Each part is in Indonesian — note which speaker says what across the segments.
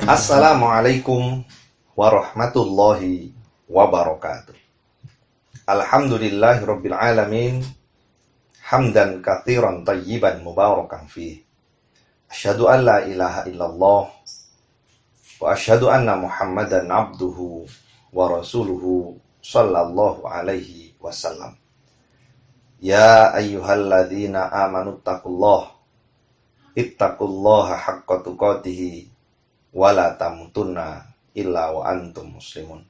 Speaker 1: Assalamualaikum warahmatullahi wabarakatuh. Alhamdulillahirabbil alamin. Hamdan katsiran tayyiban mubarakan fih. Asyhadu an la ilaha illallah wa asyhadu anna Muhammadan abduhu wa rasuluhu sallallahu alaihi wasallam. Ya ayyuhalladzina amanu ittaqullaha haqqa tuqatih wa la tamutunna illa wa antum muslimun.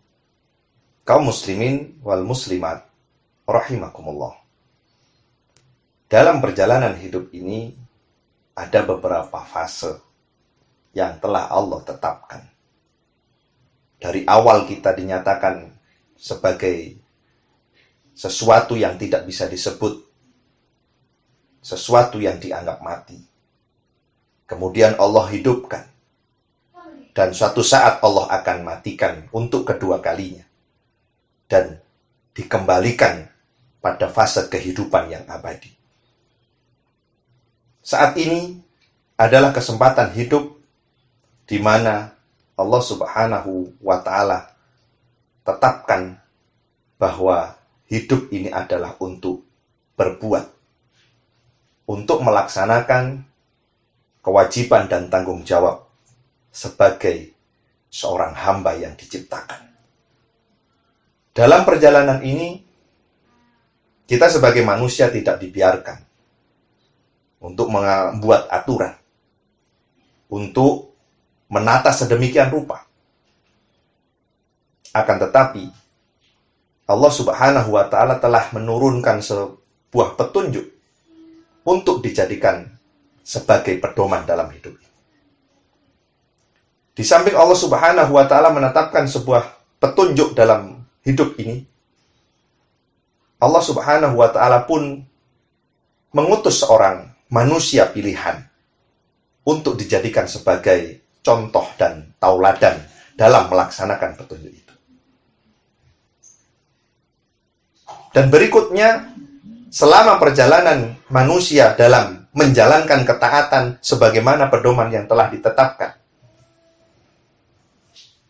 Speaker 1: Kaum muslimin wal muslimat rahimakumullah. Dalam perjalanan hidup ini ada beberapa fase yang telah Allah tetapkan. Dari awal kita dinyatakan sebagai sesuatu yang tidak bisa disebut, sesuatu yang dianggap mati. Kemudian Allah hidupkan. Dan suatu saat Allah akan matikan untuk kedua kalinya. Dan dikembalikan pada fase kehidupan yang abadi. Saat ini adalah kesempatan hidup di mana Allah Subhanahu wa Ta'ala tetapkan bahwa hidup ini adalah untuk berbuat, untuk melaksanakan kewajiban dan tanggung jawab sebagai seorang hamba yang diciptakan. Dalam perjalanan ini, kita sebagai manusia tidak dibiarkan untuk membuat aturan, untuk menata sedemikian rupa. Akan tetapi, Allah Subhanahu wa Ta'ala telah menurunkan sebuah petunjuk untuk dijadikan sebagai pedoman dalam hidup ini. Di samping Allah Subhanahu wa Ta'ala menetapkan sebuah petunjuk dalam hidup ini, Allah Subhanahu wa Ta'ala pun mengutus seorang manusia pilihan untuk dijadikan sebagai contoh dan tauladan dalam melaksanakan petunjuk itu. Dan berikutnya, selama perjalanan manusia dalam menjalankan ketaatan sebagaimana pedoman yang telah ditetapkan,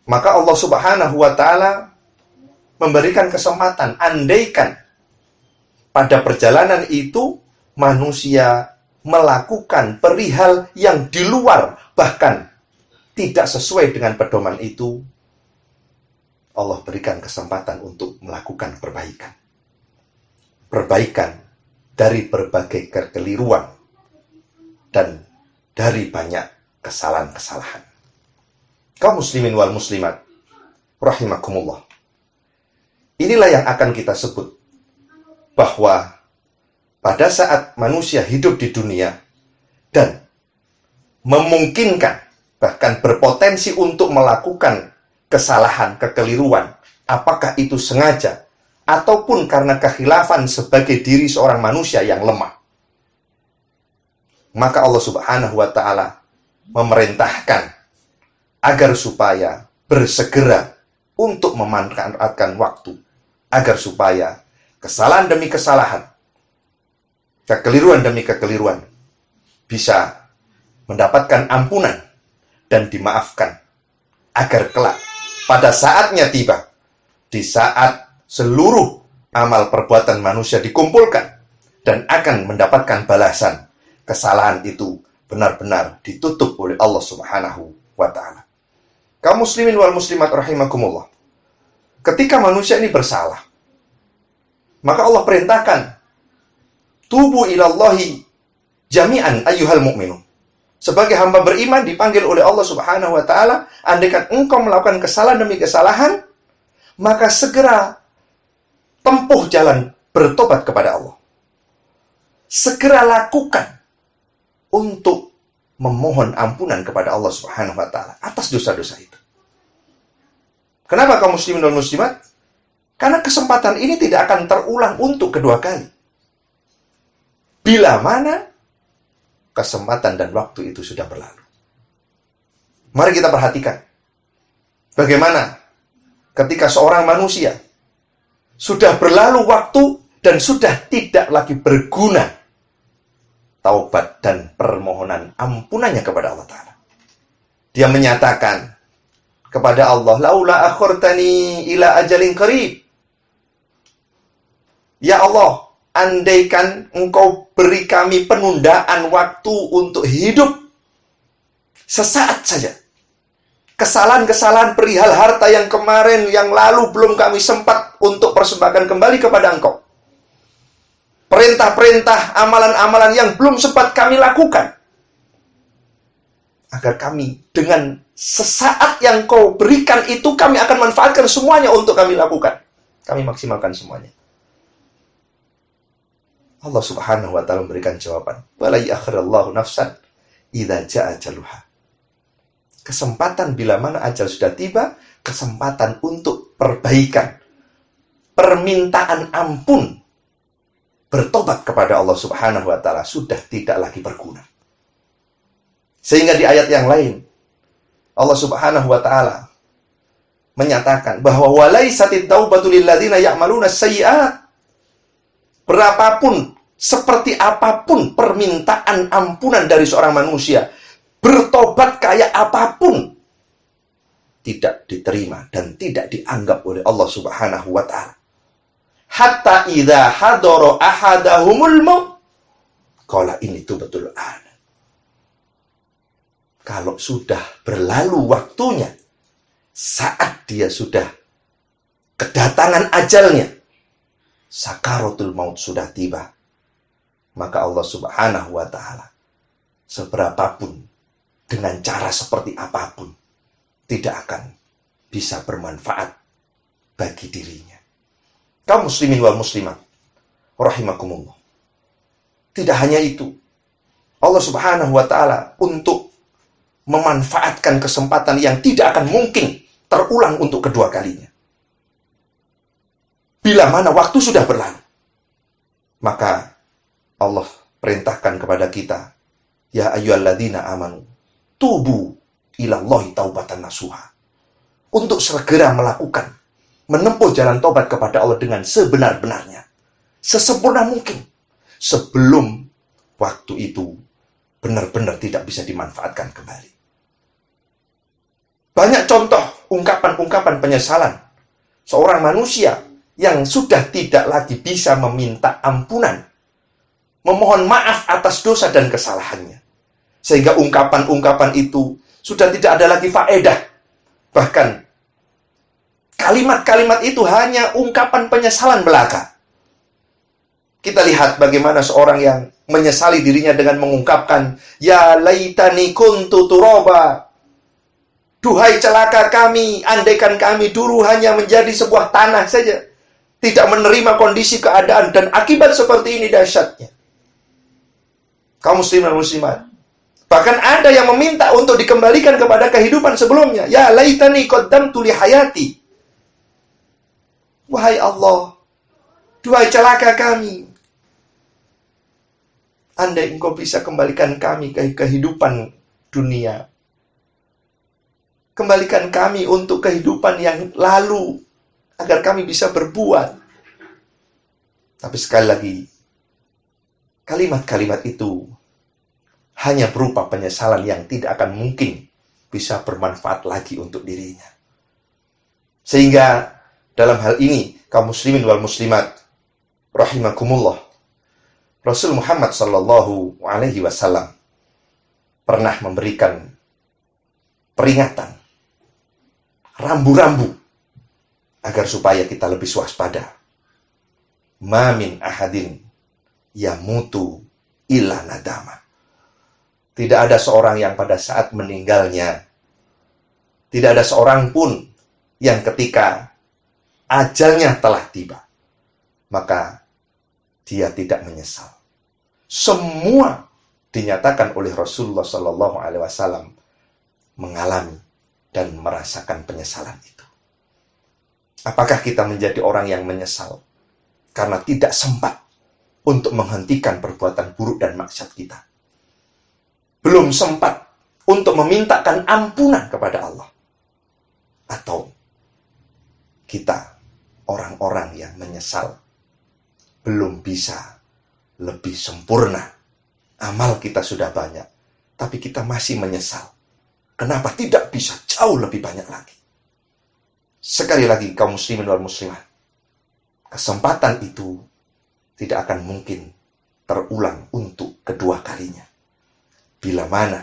Speaker 1: maka Allah Subhanahu wa Ta'ala memberikan kesempatan, andaikan pada perjalanan itu manusia melakukan perihal yang di luar, bahkan tidak sesuai dengan pedoman itu, Allah berikan kesempatan untuk melakukan perbaikan. Perbaikan dari berbagai kekeliruan dan dari banyak kesalahan-kesalahan. Kaum muslimin wal muslimat rahimakumullah. Inilah yang akan kita sebut bahwa pada saat manusia hidup di dunia dan memungkinkan, bahkan berpotensi untuk melakukan kesalahan, kekeliruan, apakah itu sengaja ataupun karena kekhilafan sebagai diri seorang manusia yang lemah, maka Allah Subhanahu wa Ta'ala memerintahkan agar supaya bersegera untuk memanfaatkan waktu, agar supaya kesalahan demi kesalahan, kekeliruan demi kekeliruan bisa mendapatkan ampunan dan dimaafkan, agar kelak pada saatnya tiba, di saat seluruh amal perbuatan manusia dikumpulkan dan akan mendapatkan balasan, kesalahan itu benar-benar ditutup oleh Allah Subhanahu wa Ta'ala. Kaum muslimin wal muslimat rahimakumullah. Ketika manusia ini bersalah, maka Allah perintahkan, tubu ilallahi jami'an ayyuhal mu'minun. Sebagai hamba beriman dipanggil oleh Allah Subhanahu wa Ta'ala, andaikan engkau melakukan kesalahan demi kesalahan, maka segera tempuh jalan bertobat kepada Allah. Segera lakukan untuk memohon ampunan kepada Allah Subhanahu wa Ta'ala atas dosa-dosa itu. Kenapa kaum muslimin dan muslimat? Karena kesempatan ini tidak akan terulang untuk kedua kali. Bila mana kesempatan dan waktu itu sudah berlalu. Mari kita perhatikan bagaimana ketika seorang manusia sudah berlalu waktu dan sudah tidak lagi berguna taubat dan permohonan ampunannya kepada Allah Ta'ala. Dia menyatakan, kepada Allah, laula akhirtani ila ajalin qarib. Ya Allah, andaikan engkau beri kami penundaan waktu untuk hidup sesaat saja. Kesalahan-kesalahan perihal harta yang kemarin, yang lalu belum kami sempat untuk persembahkan kembali kepada engkau. Perintah-perintah, amalan-amalan yang belum sempat kami lakukan. Agar kami dengan sesaat yang kau berikan itu, kami akan manfaatkan semuanya untuk kami lakukan. Kami maksimalkan semuanya. Allah Subhanahu wa taala memberikan jawaban, wala ya'khirallahu nafsan idza jaa ajaluha. Kesempatan bila mana ajal sudah tiba, kesempatan untuk perbaikan, permintaan ampun, bertobat kepada Allah Subhanahu wa taala sudah tidak lagi berguna. Sehingga di ayat yang lain Allah Subhanahu wa taala menyatakan bahwa walaisatid taubatu lil ladzina ya'maluna sayyi'at. Berapapun, seperti apapun permintaan ampunan dari seorang manusia, bertobat kayak apapun, tidak diterima dan tidak dianggap oleh Allah Subhanahu wa taala. Hatta idza hadara ahadahumul maut qala ini betul ada. Kalau sudah berlalu waktunya, saat dia sudah kedatangan ajalnya, sakaratul maut sudah tiba, maka Allah Subhanahu wa taala seberapapun, dengan cara seperti apapun, tidak akan bisa bermanfaat bagi dirinya. Kaum muslimin wal muslimat rahimakumullah. Tidak hanya itu, Allah Subhanahu wa taala untuk memanfaatkan kesempatan yang tidak akan mungkin terulang untuk kedua kalinya. Bila mana waktu sudah berlalu, maka Allah perintahkan kepada kita, ya ayyuhalladzina amanu tubu ilallahi taubatan nasuha, untuk segera melakukan, menempuh jalan tobat kepada Allah dengan sebenar-benarnya, sesempurna mungkin, sebelum waktu itu benar-benar tidak bisa dimanfaatkan kembali. Banyak contoh ungkapan-ungkapan penyesalan seorang manusia yang sudah tidak lagi bisa meminta ampunan, memohon maaf atas dosa dan kesalahannya. Sehingga ungkapan-ungkapan itu sudah tidak ada lagi faedah. Bahkan kalimat-kalimat itu hanya ungkapan penyesalan belaka. Kita lihat bagaimana seorang yang menyesali dirinya dengan mengungkapkan, ya laitani kuntu turaba. Duhai celaka kami, andaikan kami dulu hanya menjadi sebuah tanah saja, tidak menerima kondisi keadaan dan akibat seperti ini dahsyatnya. Kaum muslimin dan muslimat, bahkan ada yang meminta untuk dikembalikan kepada kehidupan sebelumnya. Ya laitani qaddamtu li hayati. Wahai Allah, duhai celaka kami, andai engkau bisa kembalikan kami ke kehidupan dunia, kembalikan kami untuk kehidupan yang lalu, agar kami bisa berbuat. Tapi sekali lagi, kalimat-kalimat itu hanya berupa penyesalan yang tidak akan mungkin bisa bermanfaat lagi untuk dirinya. Sehingga dalam hal ini, kaum muslimin wal muslimat rahimakumullah, Rasul Muhammad sallallahu alaihi wasallam pernah memberikan peringatan, rambu-rambu, agar supaya kita lebih waspada. Ma min ahadin yamutu illa nadama. Tidak ada seorang yang pada saat meninggalnya, tidak ada seorang pun yang ketika ajalnya telah tiba, maka dia tidak menyesal. Semua dinyatakan oleh Rasulullah Sallallahu Alaihi Wasallam mengalami dan merasakan penyesalan itu. Apakah kita menjadi orang yang menyesal karena tidak sempat untuk menghentikan perbuatan buruk dan maksiat kita? Belum sempat untuk memintakan ampunan kepada Allah? Atau kita orang-orang yang menyesal belum bisa lebih sempurna? Amal kita sudah banyak, tapi kita masih menyesal. Kenapa tidak bisa jauh lebih banyak lagi? Sekali lagi kaum muslimin wal muslimat, kesempatan itu tidak akan mungkin terulang untuk kedua kalinya. Bila mana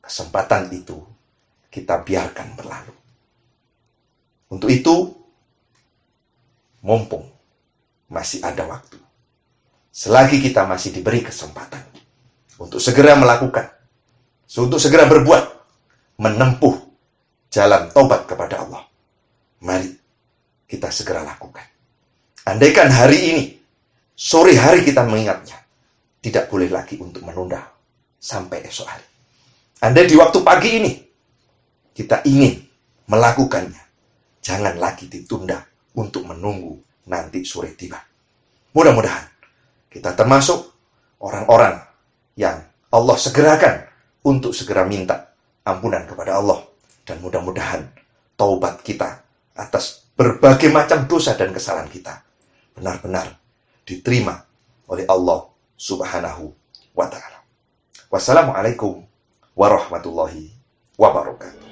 Speaker 1: kesempatan itu kita biarkan berlalu. Untuk itu, mumpung masih ada waktu, selagi kita masih diberi kesempatan untuk segera melakukan, untuk segera berbuat, menempuh jalan taubat kepada Allah, mari kita segera lakukan. Andaikan hari ini, sore hari kita mengingatnya, tidak boleh lagi untuk menunda sampai esok hari. Andai di waktu pagi ini, kita ingin melakukannya, jangan lagi ditunda untuk menunggu nanti sore tiba. Mudah-mudahan kita termasuk orang-orang yang Allah segerakan untuk segera minta ampunan kepada Allah. Dan mudah-mudahan taubat kita atas berbagai macam dosa dan kesalahan kita benar-benar diterima oleh Allah Subhanahu wa Ta'ala. Wassalamualaikum warahmatullahi wabarakatuh.